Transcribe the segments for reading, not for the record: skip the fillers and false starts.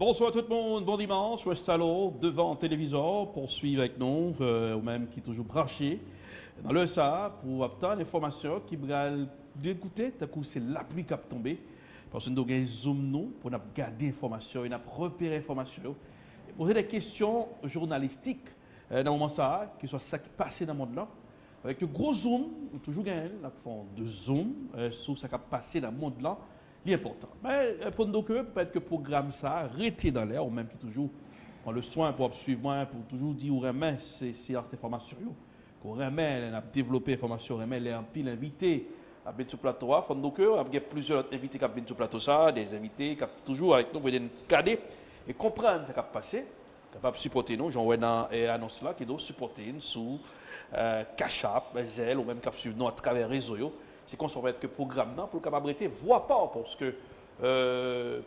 Bonsoir tout le monde, bon dimanche, Westalo, devant le téléviseur, pour suivre avec nous, ou même qui est toujours branché dans le SA, pour obtenir l'information qui va l'écouter, d'un coup c'est la pluie qui a tombé, parce que nous avons un zoom nous, pour garder l'information, et repérer l'information, et poser des questions journalistiques dans le moment ça, que ce soit ça qui passe dans le monde là, avec un gros zoom, toujours gagné, nous faisons de zoom sur ce qui a passé dans le monde là, l'important. Mais pour nous, peut-être que le programme ça, arrêté dans l'air, ou même qui toujours prend le soin pour suivre moi, pour toujours dire où remet cette information, qu'on remet, on a développé l'information, remet les pile invités à venir sur le plateau. Il faut nous il y a plusieurs invités qui viennent sur le plateau, ça, des invités qui sont toujours avec nous pour nous garder et comprendre ce qui a passé, capable de supporter nous. J'en vois dans l'annonce là qui doit supporter nous sous Cash App, Zelle, ou même qui suivre nous à travers les réseaux. C'est qu'on s'en va être que programme non pour capable être voix pas parce que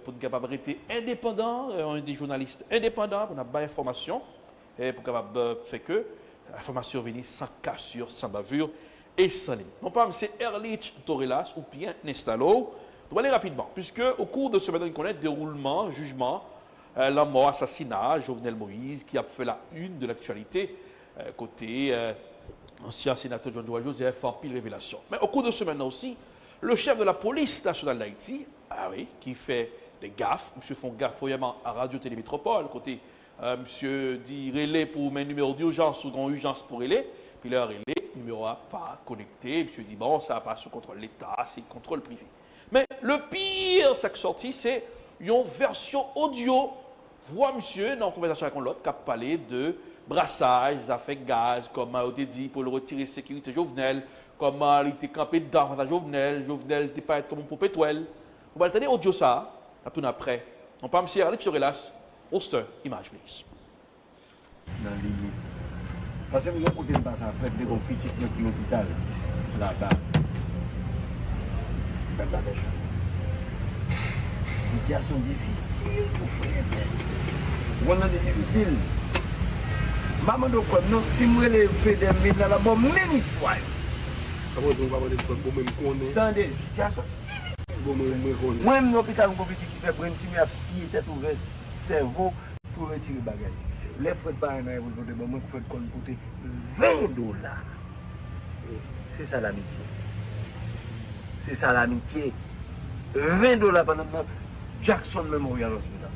pour capable être indépendant, on est des journalistes indépendants pour avoir information et pour capable faire que l'information vienne sans cassure, sans bavure et sans limite. Mon parle c'est Erlich Torelas ou bien Nestalo. On va aller rapidement puisque au cours de ce matin on connaît déroulement, jugement, la mort, assassinat, Jovenel Moïse qui a fait la une de l'actualité côté ancien sénateur John Joël Joseph, en pile révélation. Mais au cours de ce semaine aussi, le chef de la police nationale d'Haïti, qui fait des gaffes, monsieur font gaffe premièrement à Radio-Télé Métropole, côté monsieur dit relais pour mes numéros d'urgence ou grand urgence pour relais, puis le relais, numéro A pas connecté, monsieur dit bon, ça passe sous contrôle de l'État, c'est le contrôle privé. Mais le pire, ça qui sorti, c'est une version audio, voix monsieur, dans une conversation avec l'autre, qui a parlé de brassage, des affaires gaz, comment on a dit pour le retirer sécurité Jovenel, comment il était campé dedans face à Jovenel, Jovenel n'était pas comme un pour pétrole. On va tenir audio ça, après. On parle de Alex Torelas, Holster, image please. Parce que nous avons côté passe à faire des critiques dans l'hôpital, là-bas. Situation difficile pour faire. On a des difficiles. Maman de quoi non si moi les fait des mines dans la bonne même histoire. Attendez, situation difficile. Moi même l'hôpital mon petit qui fait brain tumor a scié tête ouverte cerveau pour retirer bagage. Les frais pas un pour de moi frais qu'on coûter $20. C'est ça l'amitié. C'est ça l'amitié. $20 pendant Jackson Memorial Hospital.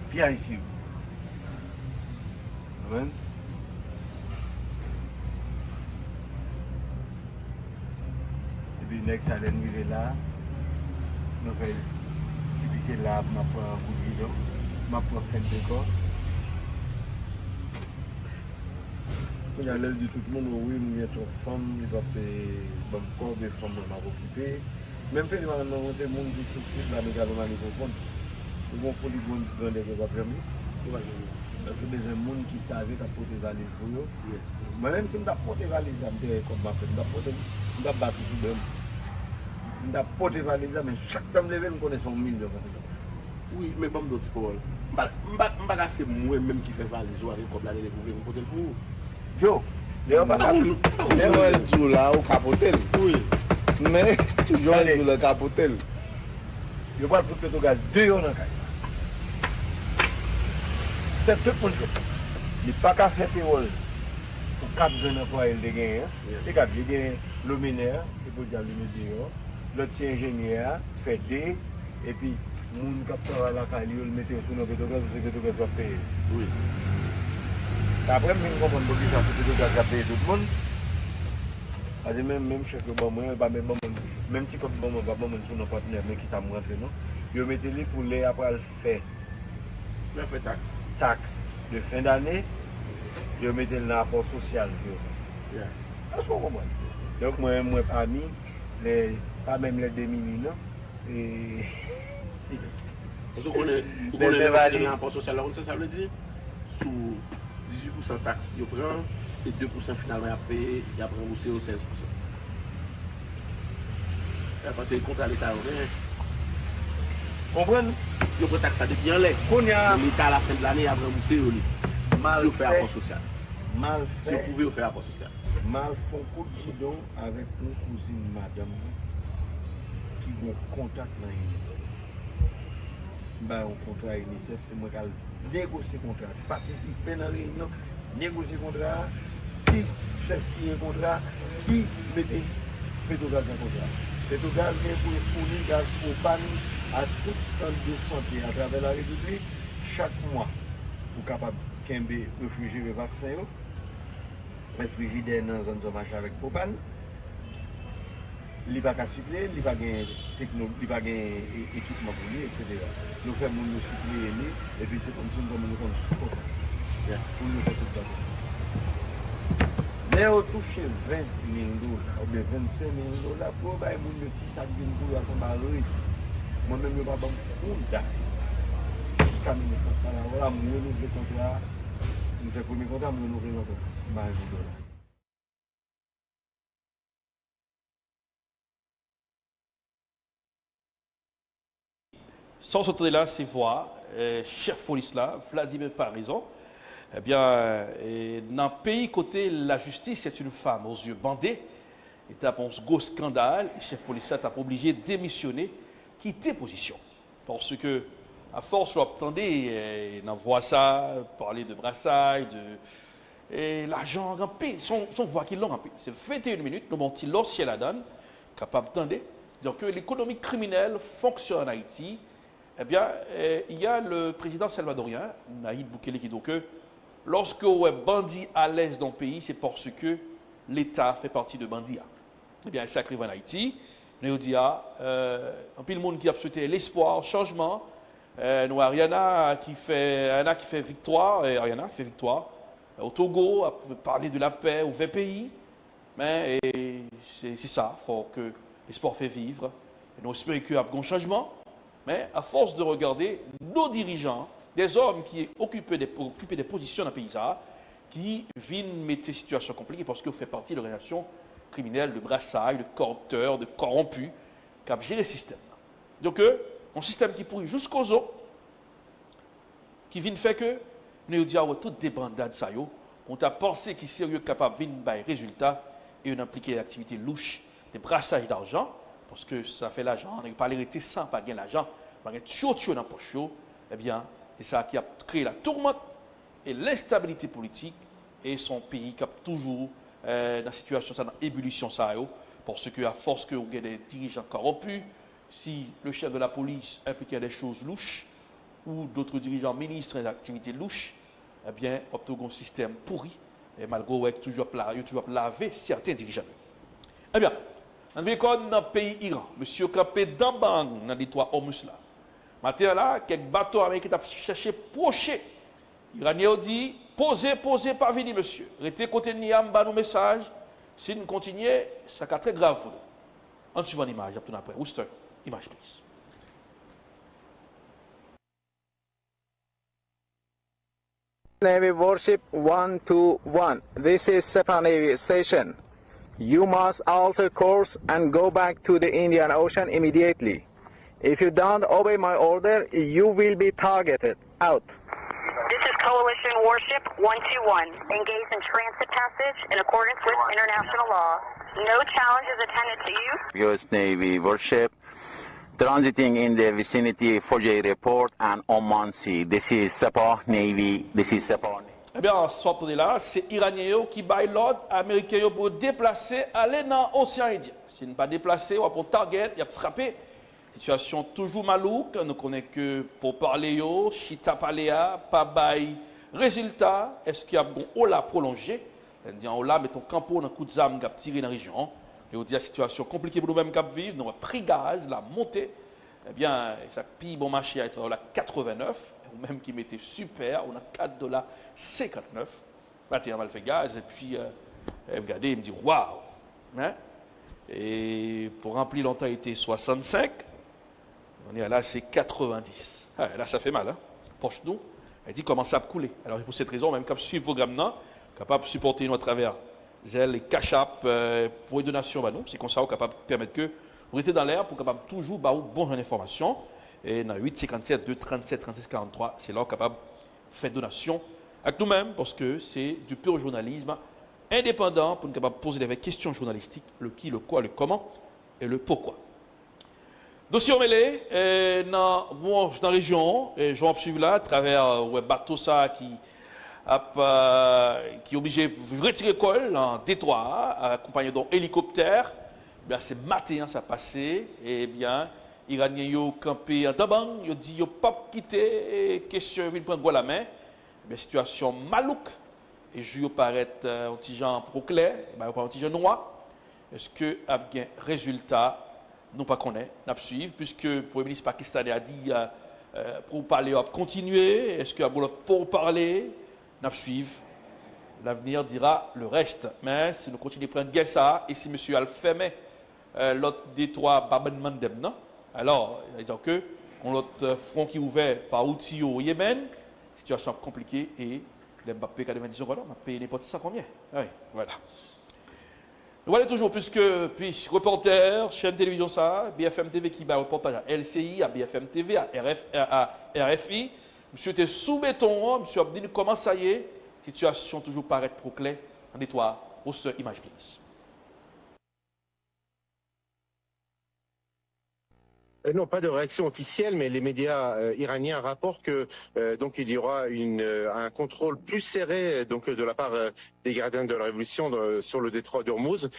Puis ici. Amen. Et puis, next, ça arrive là. Donc, et puis, c'est là, je prends un coup de guidon, je prends un fin de corps. Quand il y a l'aile de tout le monde, oui, il y a trop de femmes, il va payer bon corps, des femmes qui m'ont occupé. Même fait, c'est le monde qui souffre de la mégalomanie profonde. Ils vont faire les bonnes dans les repas. Donc, il y a des gens qui savent qu'ils ont porté valise pour eux. Moi-même, si je porte valise, je vais comme ma femme. Je vais battre sous le je vais porter valise, mais chaque temps que je me connais son 1000 de oui, mais bon, d'autres paroles. Je ne sais pas moi-même qui fait valise ou avec comme l'année découvrir mon côté pour vous. Yo, les gens sont là au capotel. Oui. Mais, toujours le capotel. Je vais foutre le gaz 2 ans dans le cas. C'est tout le monde. Il n'y a pas qu'à faire payroll pour 4 jeunes employés de gagner. Il y a le mineur, il faut dire le médior, l'autre ingénieur, fait D, et puis, les gens qui travaillent à la caille, ils mettent sur nos pétogaz, parce que les pétogaz sont payés. Oui. Après, même quand on dit que les pétogaz sont payés tout le monde, parce que même chef de bon, même si comme bon, pas bon, sur nos partenaires, mais qui s'en rentrent, non, ils mettent les pour les après le faire. Mais fait Taxe de fin d'année, je mettais le rapport social. Yes. Est-ce qu'on comprend? Donc, moi, parmi, pas même les demi-millions, et. Parce qu'on est le rapport social, ça veut dire, sous 18% de taxes, c'est 2% finalement à payer, et après remboursé au 16%. Parce que le compte à l'État, comprenez? Le prend taxe depuis en l'air. L'État à la fin de l'année a remboursé au lit. Si vous faites rapport social. Mal fait. Si vous pouvez faire rapport social. Mal font coup de guidon avec une cousine madame qui ont contact dans l'INSEE. un contrat UNICEF, c'est moi qui ai négocié le contrat, participer dans la réunion, négocier le contrat, qui fait signer le contrat, qui mettait Pétrogaz dans le contrat. Pétrogaz vient pour fournir gaz propane à toute centre de santé à travers la République chaque mois pour capable de réfrigérer le vaccin, réfrigérer dans une zone de marché avec propane. Il n'y a pas de suppléer, il n'y a pas d'équipement pour lui, etc. Nous faisons nous suppléer et puis c'est comme si nous avons un support pour nous faire tout le temps. Mais on touche 20 000 $ ou bien 25 000 $ pour avoir un petit sac de boulot à s'embarrer. Moi-même, je ne vais pas avoir un date. Jusqu'à nous mettre voilà, nous renouveler le contrat. Nous faisons le premier contrat, nous renouveler le contrat. Sans sauter là, c'est voir, chef police là, Vladimir Parizon, eh bien, dans le pays côté la justice est une femme aux yeux bandés, et tu as un gros scandale, le chef police là t'a obligé de démissionner, quitter position. Parce que, à force, on attendait, on voit ça, parler de brassailles, de l'argent rempli, son voix qui l'ont rempli. C'est 21 minutes, nous avons petit l'ancien la donne, capable d'entendre. Donc, l'économie criminelle fonctionne en Haïti. Eh bien, il y a le président salvadorien, Nayib Bukele, qui dit que lorsque on est bandit à l'aise dans le pays, c'est parce que l'État fait partie de bandits. Eh bien, ça arrive en Haïti. Nous disons, un peu le monde qui a souhaité l'espoir, changement. Nous, Ariana qui fait victoire, Ariana qui fait victoire. Au Togo, on peut parler de la paix au 20 pays. Mais c'est ça, il faut que l'espoir fait vivre. Et nous espérons qu'il y a un changement. Mais à force de regarder nos dirigeants, des hommes qui occupent des positions dans le pays, qui viennent mettre des situations compliquées parce qu'ils font partie de l'organisation criminelle, de brassailles, de corrupteurs, de corrompus, qui a géré le système. Donc, un système qui pourrit jusqu'aux os, qui vient faire que nous disons toutes des bandades, on a pensé qu'ils sont sérieux capables de venir des résultats et on a impliqué des activités louches, des brassages d'argent. Parce que ça fait l'argent, on n'a pas l'arrêter sans pas gagner l'argent, on va être dans la poche, eh bien, c'est ça qui a créé la tourmente et l'instabilité politique et son pays qui a toujours dans la situation, dans l'ébullition, parce qu'à force que vous avez des dirigeants corrompus, si le chef de la police impliquait des choses louches ou d'autres dirigeants ministres des activités louches, eh bien, on a un système pourri et malgré qu'il y a toujours lavé certains dirigeants. Eh bien, dans le pays Iran, monsieur Kapé Dambang, dans les trois Hormuz là. Maintenant là, quelques bateaux américains ont cherché procher. Iranien dit, posez, pas venir, monsieur. Restez côté de Niam, nos messages. Si nous continuons, ça va être très grave pour nous. En suivant l'image, après. Worcester, image, please. Navy Warship 121. This is Sepang Navy Station. You must alter course and go back to the Indian Ocean immediately. If you don't obey my order, you will be targeted. Out. This is Coalition Warship 121. Engage in transit passage in accordance with international law. No challenge is attended to you. US Navy Warship transiting in the vicinity of Fojay Report and Oman Sea. This is Sepang Navy. Eh bien, sorte de là, c'est Iranien qui baille l'ordre américain pour déplacer, aller dans l'océan Indien. S'il n'est pas déplacé, on va pour target, il y a frappé. Situation toujours malouque, nous connaissons que pour parler, chita paléa, pas bail. Résultat, est-ce qu'il y a un Ola prolongé? On dit Ola, mettons campo dans un coup de zame qui a tiré dans la région. Et on dit la situation compliquée pour nous-mêmes qui vivre, nous avons pris gaz, la montée. Eh bien, chaque pays bon marché a été à 89, ou même qui mettait super, on a $4,59. Bah, on va le faire gaz, et puis, regardez, il me dit, waouh! Hein? Et pour remplir longtemps, il était 65. On est là, c'est 90. Ah, là, ça fait mal, hein? Poche nous, elle dit, commence à couler. Alors, pour cette raison, même comme suivre vos gamins, capable de supporter nous à travers les cash-up pour les donations, bah, nous, c'est comme ça, capable de permettre que vous restez dans l'air pour capable toujours bah, bonne information. Et dans 857 237 36 43, c'est là capable de faire donation avec nous-mêmes parce que c'est du pur journalisme indépendant pour nous capable de poser des questions journalistiques, le qui, le quoi, le comment et le pourquoi. Dossier mêlé dans la région, je vais suivre là à travers le bateau ça qui est obligé de retirer col en Détroit, accompagné d'un hélicoptère. Bien, c'est matin, ça a passé. Et bien, les Iraniens ont campé en Taban, ils ont dit qu'ils n'ont pas quitté, question de prendre la main. Bien, situation malouque. Et je paraît un petit genre proclair, un petit genre noir. Est-ce que a bien résultat? Nous pas connaît, nous suivre, puisque le Premier ministre pakistanais a dit pour parler, on continuer. Est-ce qu'il y a pour parler? Nous suivre. L'avenir dira le reste. Mais si nous continuons à prendre ça, et si M. Al-Femé, l'autre des trois Baben Mandem, non? Alors, il va dire que on l'autre front qui est ouvert par outils au Yémen, situation compliquée et les Mbappé qui a dit voilà, on a payé n'importe ça combien? Oui, voilà. Voilà toujours, puisque reporter, chaîne télévision ça, BFM TV qui va reportage à LCI, à BFM TV, à RFI. Monsieur était sous béton, monsieur a dit comment ça y est, situation toujours paraître proclée en étoile. Poste image, please. Non, pas de réaction officielle, mais les médias iraniens rapportent que donc il y aura un contrôle plus serré donc de la part des gardiens de la révolution sur le détroit d'Ormuz,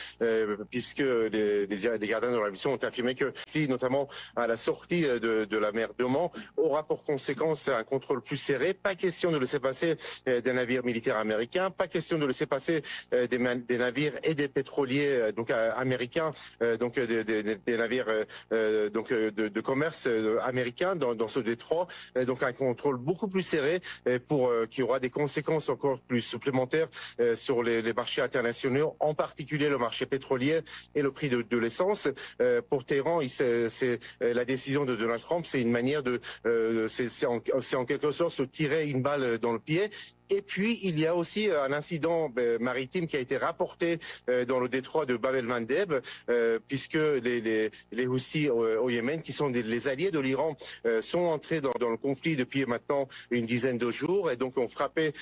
puisque les gardiens de la révolution ont affirmé que, notamment à la sortie de la mer d'Oman, aura pour conséquence un contrôle plus serré. Pas question de laisser passer des navires militaires américains, pas question de laisser passer des navires et des pétroliers donc américains, donc des navires de commerce américain dans ce détroit, donc un contrôle beaucoup plus serré qui aura des conséquences encore plus supplémentaires sur les marchés internationaux, en particulier le marché pétrolier et le prix de l'essence. Pour Téhéran, c'est la décision de Donald Trump, c'est une manière c'est en quelque sorte se tirer une balle dans le pied. Et puis, il y a aussi un incident maritime qui a été rapporté dans le détroit de Bab el-Mandeb, puisque les Houthis au Yémen, qui sont les alliés de l'Iran, sont entrés dans le conflit depuis maintenant une dizaine de jours et donc ont frappé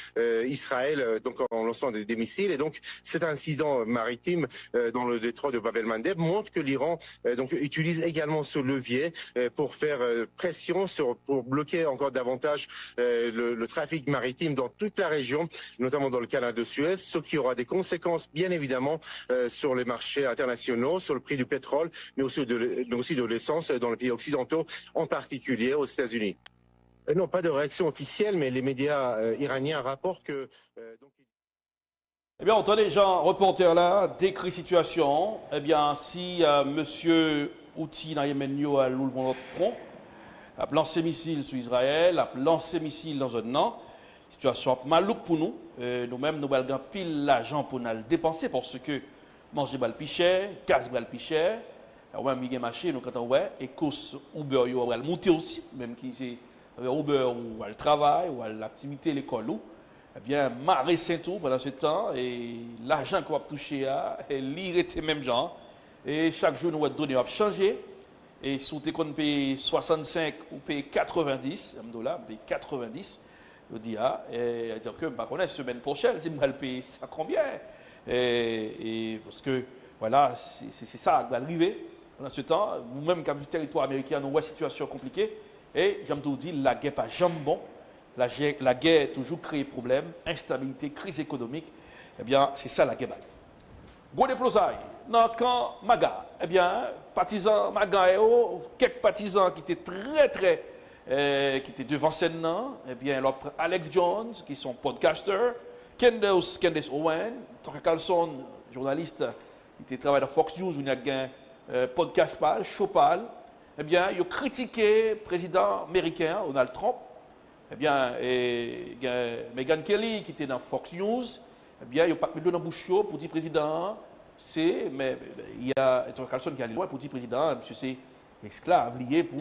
Israël donc en lançant des missiles. Et donc, cet incident maritime dans le détroit de Bab el-Mandeb montre que l'Iran donc utilise également ce levier pour faire pression pour bloquer encore davantage le trafic maritime dans toute la région, notamment dans le canal de Suez, ce qui aura des conséquences bien évidemment sur les marchés internationaux, sur le prix du pétrole, mais aussi de l'essence dans les pays occidentaux, en particulier aux États-Unis. Non, pas de réaction officielle, mais les médias iraniens rapportent que... Eh bien, entendez, Jean, reporter là, décrit situation. Eh bien, si monsieur Houthi dans Yémen a l'ouvert notre front, a lancé missile sur Israël, a lancé missile dans un an, situation malouque pour nous. Nous-mêmes, nous avons pile l'argent pour nous le dépenser parce que manger bal plus cher, gaz bal plus cher. On a mis un marché, nous quand on voit, et course Uber, il va monter aussi, même qui c'est Uber ou le travail ou l'activité, l'école. Eh bien, marrer Saint-Tour pendant ce temps, et l'argent qu'on va toucher, il était même gens. Et chaque jour, nous avons donné, on va changer. Et si vous payez 65 ou payez 90, $, paye 90. Je dis, et dire que bah, la semaine prochaine, si je vais payer ça combien? Et parce que, voilà, c'est ça qui va arriver. Pendant ce temps, nous-mêmes, comme territoire américain, nous avons une situation compliquée. Et, j'aime tout dire, la guerre pas jamais bon. La guerre toujours crée problème, instabilité, crise économique. Eh bien, c'est ça la guerre. Gros déplosailles, dans le camp Maga, eh bien, partisans Maga, quelques partisans qui étaient très, qui était devant scène, eh bien, Alex Jones, qui sont podcasters, Candace Owen, Tucker Carlson, journaliste, qui travaille dans Fox News, où il y a un podcast, Chopal, eh bien, ils ont critiqué le président américain, Donald Trump, eh bien, Meghan Kelly, qui était dans Fox News, eh bien, ils n'ont pas mis dans la bouche pour dire président, mais il y a Tucker Carlson qui a allé loin pour dire président, monsieur, c'est esclave lié pour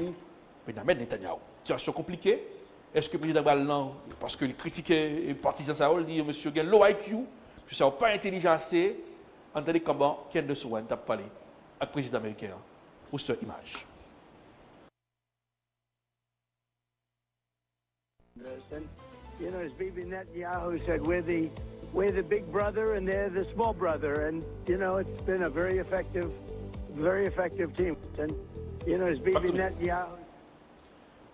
Benjamin Netanyahu. Situation compliquée. Est-ce que le président Ballon, parce qu'il critiquait les partisans Saoul, dit monsieur, il y a low IQ, je ne suis pas intelligent assez, entendez comment Ken de Souen t'a parlé avec le président américain pour cette image. And, you know, as Bibi Netanyahu said, we're the big brother and they're the small brother. And, you know, it's been a very effective team. And You know, it's Bibi Netanyahu.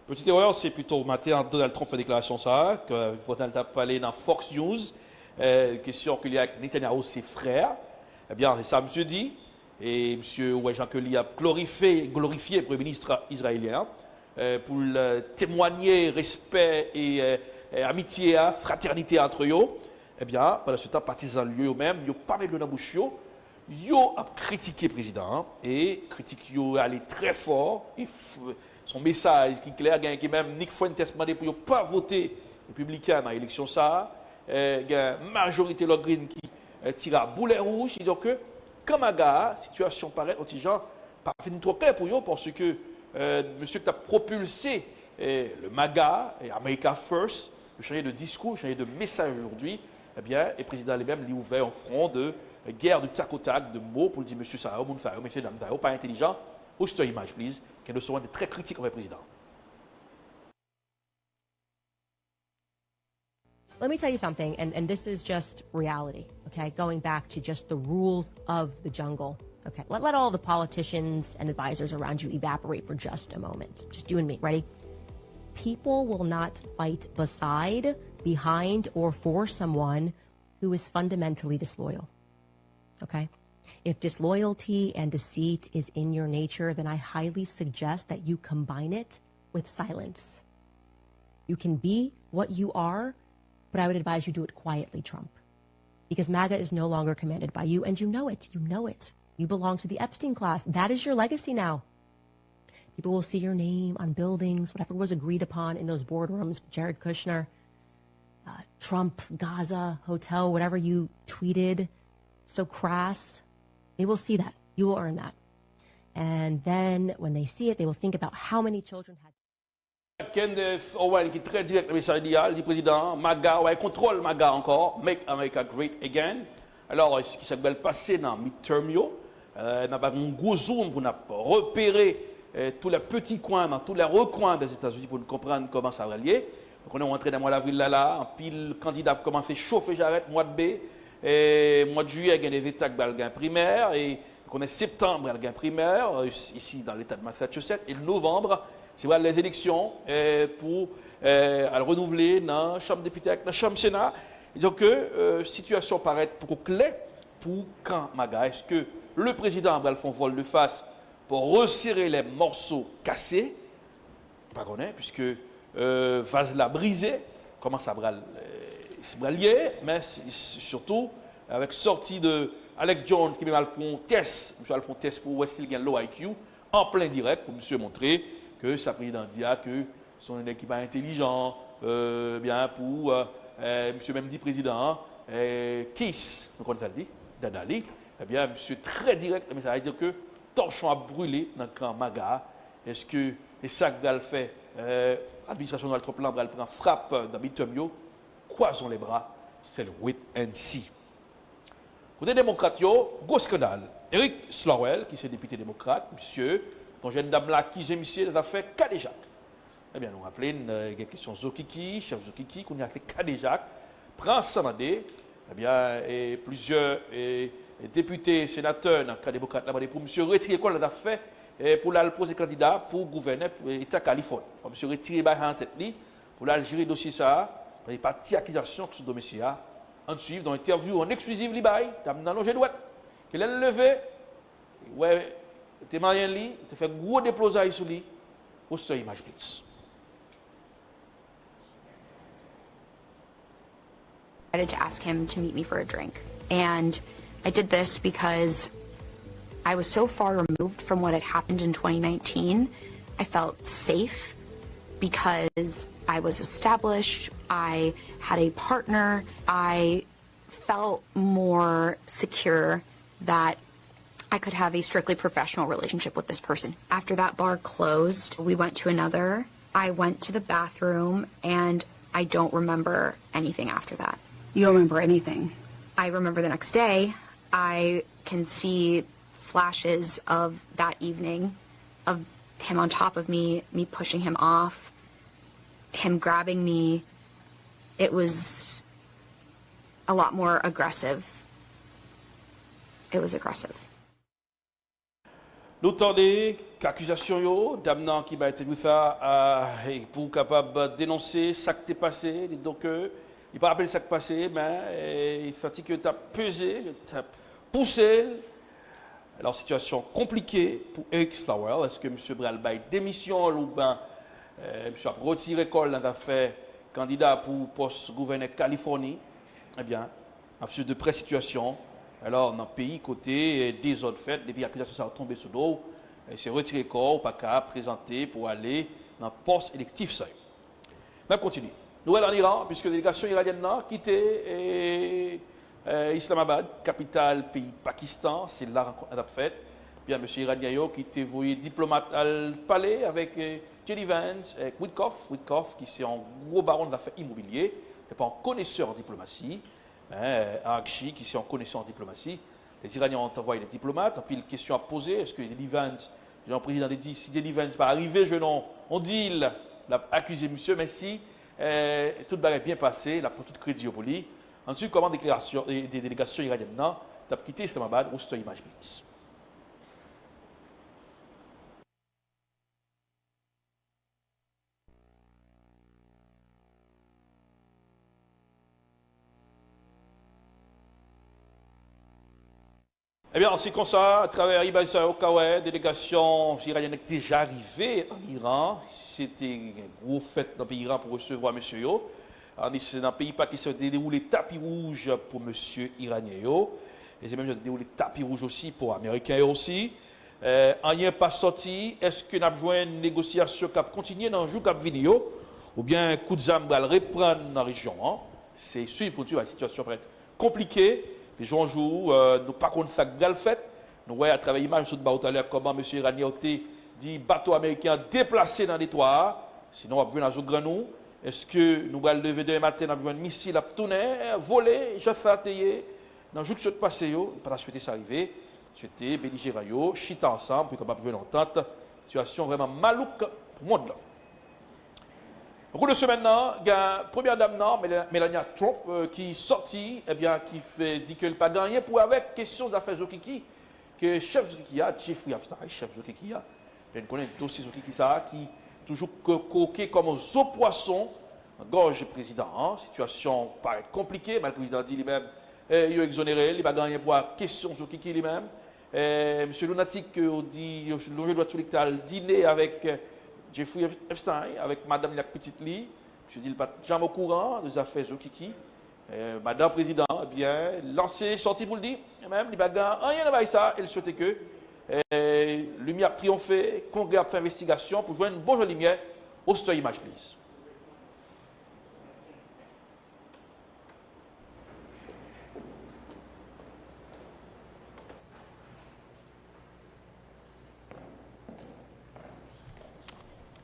Petite erreur, c'est plutôt matin, Donald Trump fait déclaration ça, que Donald a parlé dans Fox News, question qu'il y a avec Netanyahu, ses frères. Eh bien, c'est ça, monsieur dit. Et monsieur Jean Kelly a glorifié le Premier ministre israélien pour témoigner respect et amitié, fraternité entre eux. Eh bien, pendant ce temps, partisans eux-mêmes, ils n'ont pas mis le dans bouche, ils ont critiqué le président et critique allé très fort. Et son message qui est clair, il y a même Nick Fuentes demandé pour ne pas voter républicain dans l'élection. Il y a une majorité de Green qui tire à boulet rouge. Il dit que, comme la situation paraît, gens pas fini trop clair pour eux parce que monsieur qui a propulsé le MAGA et America First, il a changé de discours, changé de message aujourd'hui. Eh bien, le président lui-même lui ouvert un front de guerre du tac au tac, de mots pour dire monsieur Sarah, monsieur Dame Sarah, pas intelligent. Hoste image, please, qui nous seront très critiques envers le président. Let me tell you something, and this is just reality, okay? Going back to just the rules of the jungle, okay? Let all the politicians and advisors around you evaporate for just a moment. Just you and me, ready? People will not fight beside, behind, or for someone who is fundamentally disloyal, okay? If disloyalty and deceit is in your nature, then I highly suggest that you combine it with silence. You can be what you are, but I would advise you do it quietly, Trump. Because MAGA is no longer commanded by you, and you know it. You know it. You belong to the Epstein class. That is your legacy now. People will see your name on buildings, whatever was agreed upon in those boardrooms, Jared Kushner, Trump, Gaza, hotel, whatever you tweeted, so crass. They will see that. You will earn that. And then when they see it, they will think about how many children had. Candace Owen qui est très direct le message du président, MAGA, ouais, contrôle MAGA encore, Make America Great Again. Alors, ce qui s'appelle passer dans midterm, on a un gros zoom pour repérer tous les petits coins, dans tous les recoins des États-Unis pour comprendre comment ça va lier. Donc, on est rentré dans le mois d'avril là, en pile candidat a commencé à chauffer, j'arrête, mois de mai, et mois de juillet, il y a des États qui ont gain primaire, et on est septembre, il y a gain primaire, ici dans l'État de Massachusetts, et le novembre, c'est les élections pour renouveler dans la Chambre des députés, dans la Chambre Sénat. Et donc, situation paraît beaucoup claire pour quand MAGA. Est-ce que le président va le faire vol de face pour resserrer les morceaux cassés? Pas qu'on est, puisque vase la brisé, comment ça va lier, mais surtout avec sortie de Alex Jones qui met le fond test, M. Alphonse test pour Westil gagne low IQ, en plein direct pour M. montrer que sa président dit que son équipe intelligent, bien pour monsieur même dit président, Kiss, donc on ça dit, Dadali, eh bien monsieur très direct, mais ça veut dire que torchon a brûlé dans le camp MAGA. Est-ce que les sacs va le faire, l'administration Donald Trump va le prendre frappe dans Bitomio, croisons les bras, c'est le wait and see. Côté démocrate, gros scandale. Eric Slowell, qui est député démocrate, monsieur, dont jeune dame là qui s'est mis dans l'affaire Kadejak. Eh bien, nous rappelons une question Zokiki, chef Zokiki, qu'on a fait Kadejak, prend ça mandé, eh bien, et plusieurs députés, sénateurs, dans le cas démocrate, pour monsieur retirer quoi l'affaire pour la poser candidat pour gouverner l'État Californie. Pour monsieur retirer en tête pour la gérer dossier ça, il y a pas d'accusation sur le dossier. Ensuite, dans l'interview en exclusive, il dans le jeu de droite, qu'il a levé, ouais, t'es marié lui, tu fais gros déplosailles sur lui. Poste image, please. I decided to ask him to meet me for a drink. And I did this because I was so far removed from what had happened in 2019. I felt safe because I was established, I had a partner, I felt more secure that I could have a strictly professional relationship with this person. After that bar closed, we went to another. I went to the bathroom and I don't remember anything after that. You don't remember anything? I remember the next day, I can see flashes of that evening, of him on top of me pushing him off, him grabbing me. It was a lot more aggressive. It was aggressive. Nous tendez qu'accusation d'amenant qui va être vu ça pour capable de dénoncer ce qui est passé. Donc, il ne pas rappeler ce qui est passé, mais il faut que tu as pesé, tu as poussé. Alors, situation compliquée pour Eric Slawell. Est-ce que M. Bralbay démission ou bien M. a retiré l'école dans l'affaire candidat pour poste-gouverneur Californie? Eh bien, en de près situation. Alors, dans le pays, côté des autres fêtes, depuis l'accusations sont tombées sous l'eau, c'est retiré corps, pas qu'à présenter pour aller dans le poste électif. Ça. Mais continue. Nouvelle en Iran, puisque la délégation iranienne a quitté Islamabad, capitale pays Pakistan, c'est la rencontre à la fête. Bien, M. Iranien qui était envoyé diplomate à le palais avec J.D. Vance, avec Witkoff, qui est un gros baron de l'affaire immobilier, et pas un connaisseur en diplomatie. Arakchi, qui est en connaissance en diplomatie. Les Iraniens ont envoyé des diplomates, puis une question à poser, est-ce que J.D. Vance, le président a dit, si J.D. Vance va arriver, on dit, il a accusé monsieur, mais si tout va bien passé, il a pris tout crédit pour lui. Ensuite, comment des délégations iraniennes ont quitté Islamabad, où c'est image police. Eh bien, c'est comme ça, à travers Ibaïsa Okawe, délégation iranienne est déjà arrivée en Iran. C'était une grosse fête dans le pays Iran pour recevoir M. Yo. C'est dans le pays pas qui se déroulé tapis rouge pour M. Iranien Yo. Et c'est même déroulé tapis rouge aussi pour Américains aussi. Rien pas sorti. Est-ce que nous avons besoin une négociation qui continue dans le jour qui vient ou bien un coup de zam va reprendre dans la région? C'est suivre la situation peut être compliquée. Les gens jouent, nous pas contre ça gal fait. Nous voyons à travers l'image sur le tout à l'heure comment M. Iranien dit bateau américain déplacé dans l'étoile. Sinon, on va venir dans le grand nous. Est-ce que nous allons lever demain matin, nous avons un missile à tourner, voler, j'ai fait atterrir dans le jour que je passe, pas la souhaiter ça arriver. Souhaiter belligérant, chita ensemble pour capable jouer l'entente. Situation vraiment malouque pour le monde là. Au cours de ce maintenant, il y a la première dame, Melania Trump, qui est sortie, eh bien, qui dit qu'elle n'a pas gagné pour avec question d'affaires Zokiki, que chef Zokiki a, Jeffrey Epstein, chef Zokiki a, je connais un dossier Zokiki qui toujours coqué comme un zoo poisson, gorge président. Situation paraît compliquée, mais le président dit lui-même, il est exonéré, il va gagner pour question Zokiki lui-même. M. Lunatic dit, le doit tout dîner avec Jeffrey Epstein, avec Madame la petite Lee, je dis pas jamais au courant des affaires Zokiki. Madame Président, eh bien, lancé, sorti pour le dire, et même, les bagarres, rien n'avait ça, elle souhaitait que lumière a triomphé, Congrès a fait investigation pour jouer une bonne lumière au Story Image, please.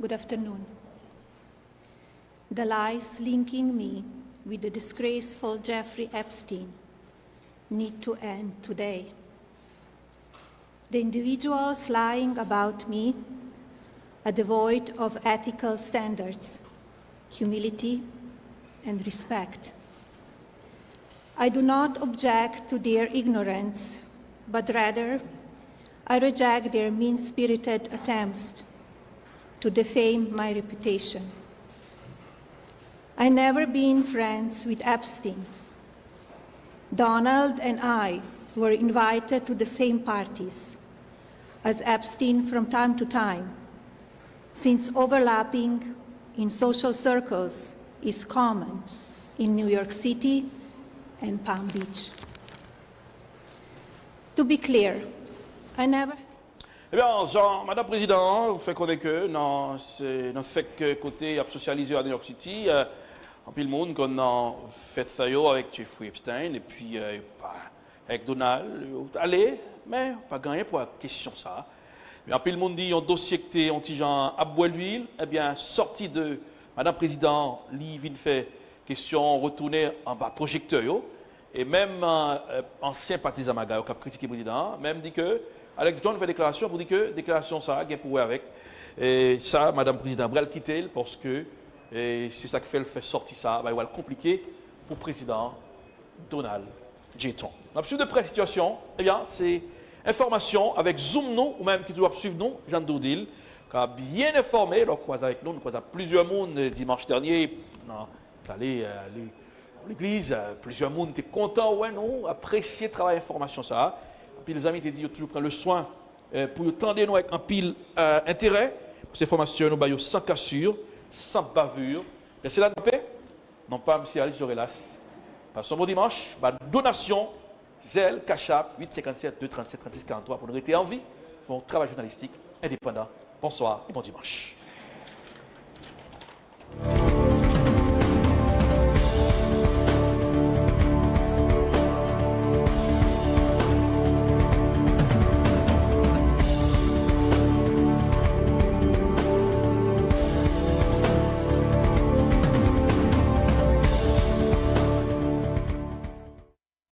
Good afternoon. The lies linking me with the disgraceful Jeffrey Epstein need to end today. The individuals lying about me are devoid of ethical standards, humility, and respect. I do not object to their ignorance, but rather I reject their mean-spirited attempts to defame my reputation. I never been friends with Epstein. Donald and I were invited to the same parties as Epstein from time to time, since overlapping in social circles is common in New York City and Palm Beach. To be clear, I never... Eh bien, Madame Président, vous faites connaître que dans ce côté socialisé à New York City, en plus le monde qu'on a fait ça avec Jeffrey Epstein et puis avec Donald, allez, mais pas gagné pour la question ça. Mais en plus le monde dit un dossier qui était anti-Jean à bois l'huile, eh bien sorti de Madame Président, lui vient fait question retourner en bas projecteur et même ancien partisan Maga qui a critiqué le président, même dit que Alex Jones fait déclaration pour dire que déclaration ça a pour avec et ça Madame Président Brel quitter parce que c'est ça qui fait sortir ça va être compliqué pour le président Donald J. Trump. Dans de près situation, eh bien c'est information avec Zoom nous, ou même qui doivent suivre nous, Jean Doudil, qui a bien informé, donc croise avec nous croise plusieurs monde dimanche dernier, allé à l'église, plusieurs monde étaient contents, ouais, non, apprécier le travail d'information ça. Puis les amis étaient dit, toujours prendre le soin pour tendre nous avec un pile intérêt, pour ces formations, nous baillons sans cassure, sans bavure. Laissez la paix, non pas M. Alice Jorelas. Passons bon dimanche, donation, Zelle, Cachap, 857 237 36 43 pour nous rester en vie, pour un travail journalistique indépendant. Bonsoir et bon dimanche.